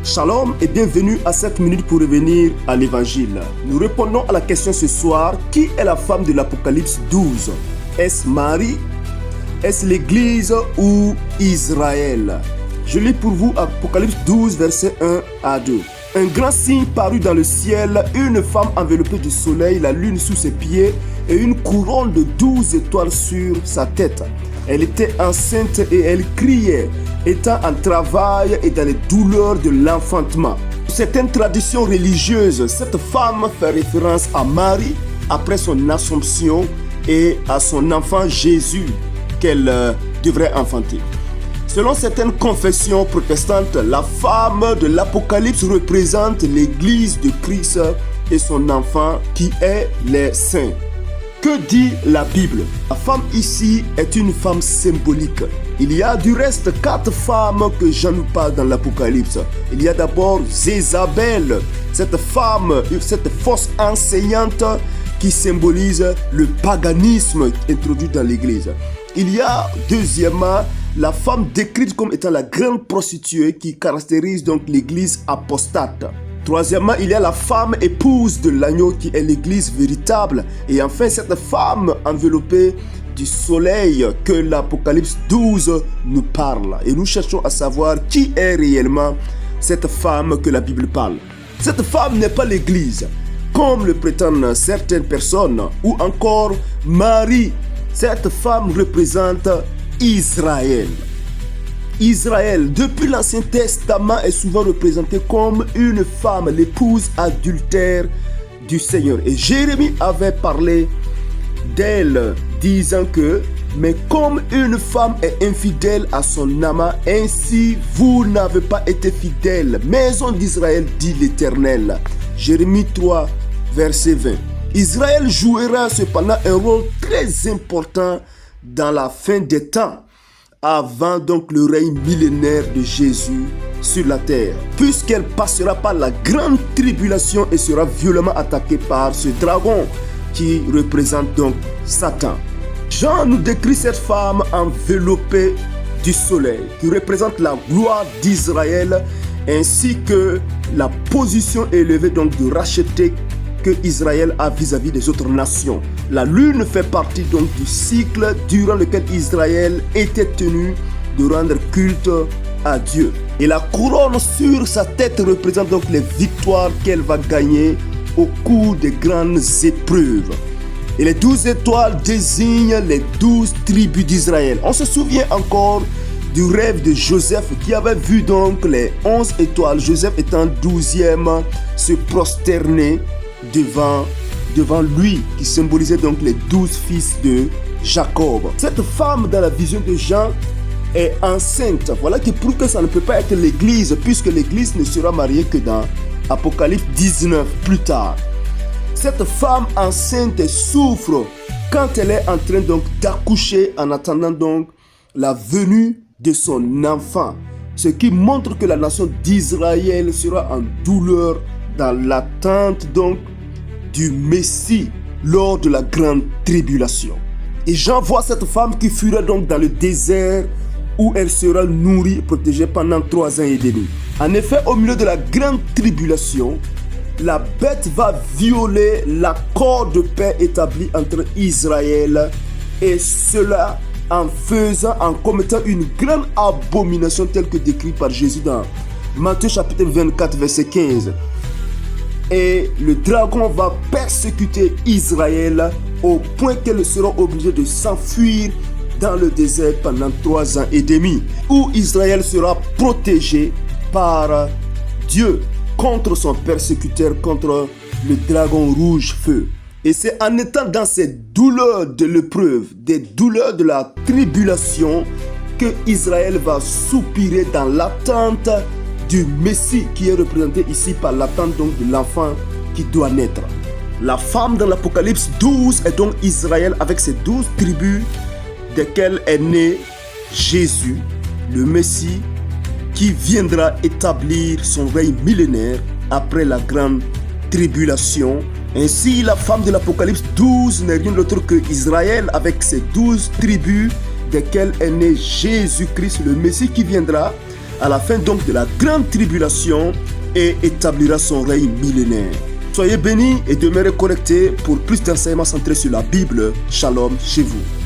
Shalom et bienvenue à 7 minutes pour revenir à l'évangile. Nous répondons à la question ce soir, qui est la femme de l'Apocalypse 12? Est-ce Marie? Est-ce l'Église ou Israël? Je lis pour vous Apocalypse 12, versets 1 à 2. Un grand signe parut dans le ciel, une femme enveloppée du soleil, la lune sous ses pieds et une couronne de 12 étoiles sur sa tête. Elle était enceinte et elle criait, étant en travail et dans les douleurs de l'enfantement. Certaines traditions religieuses, cette femme fait référence à Marie après son assomption et à son enfant Jésus qu'elle devrait enfanter. Selon certaines confessions protestantes, la femme de l'Apocalypse représente l'Église de Christ et son enfant qui est les saints. Que dit la Bible? La femme ici est une femme symbolique. Il y a du reste 4 femmes que Jean nous parle dans l'Apocalypse. Il y a d'abord Jézabel, cette femme, cette fausse enseignante qui symbolise le paganisme introduit dans l'Église. Il y a deuxièmement la femme décrite comme étant la grande prostituée qui caractérise donc l'Église apostate. Troisièmement, il y a la femme épouse de l'agneau qui est l'Église véritable. Et enfin, cette femme enveloppée du soleil que l'Apocalypse 12 nous parle. Et nous cherchons à savoir qui est réellement cette femme que la Bible parle. Cette femme n'est pas l'Église, comme le prétendent certaines personnes, ou encore Marie. Cette femme représente Israël. Israël, depuis l'Ancien Testament, est souvent représenté comme une femme, l'épouse adultère du Seigneur. Et Jérémie avait parlé d'elle, disant que « Mais comme une femme est infidèle à son amant, ainsi vous n'avez pas été fidèle, maison d'Israël, dit l'Éternel. » Jérémie 3, verset 20. Israël jouera cependant un rôle très important dans la fin des temps, avant donc le règne millénaire de Jésus sur la terre, puisqu'elle passera par la grande tribulation et sera violemment attaquée par ce dragon qui représente donc Satan. Jean nous décrit cette femme enveloppée du soleil qui représente la gloire d'Israël ainsi que la position élevée donc de racheter que Israël a vis-à-vis des autres nations. La lune fait partie donc du cycle durant lequel Israël était tenu de rendre culte à Dieu. Et la couronne sur sa tête représente donc les victoires qu'elle va gagner au cours des grandes épreuves. Et les 12 étoiles désignent les 12 tribus d'Israël. On se souvient encore du rêve de Joseph qui avait vu donc les 11 étoiles. Joseph étant 12e, se prosterner devant lui, qui symbolisait donc les 12 fils de Jacob. Cette femme dans la vision de Jean est enceinte. Voilà qui prouve que ça ne peut pas être l'Église, puisque l'Église ne sera mariée que dans Apocalypse 19 plus tard. Cette femme enceinte souffre quand elle est en train donc d'accoucher en attendant donc la venue de son enfant. Ce qui montre que la nation d'Israël sera en douleur dans l'attente donc du Messie lors de la grande tribulation. Et Jean voit cette femme qui fuira donc dans le désert où elle sera nourrie et protégée pendant 3 ans et demi. En effet, au milieu de la grande tribulation, la bête va violer l'accord de paix établi entre Israël et cela en commettant une grande abomination telle que décrite par Jésus dans Matthieu chapitre 24 verset 15. Et le dragon va persécuter Israël au point qu'elle sera obligée de s'enfuir dans le désert pendant 3 ans et demi, où Israël sera protégé par Dieu contre son persécuteur, contre le dragon rouge feu. Et c'est en étant dans ces douleurs de l'épreuve, des douleurs de la tribulation, que Israël va soupirer dans l'attente du Messie qui est représenté ici par l'attente donc de l'enfant qui doit naître. La femme dans l'Apocalypse 12 est donc Israël avec ses 12 tribus desquelles est né Jésus, le Messie qui viendra établir son règne millénaire après la grande tribulation. Ainsi, la femme de l'Apocalypse 12 n'est rien d'autre que Israël avec ses 12 tribus desquelles est né Jésus-Christ, le Messie qui viendra à la fin donc de la grande tribulation et établira son règne millénaire. Soyez bénis et demeurez connectés pour plus d'enseignements centrés sur la Bible. Shalom chez vous.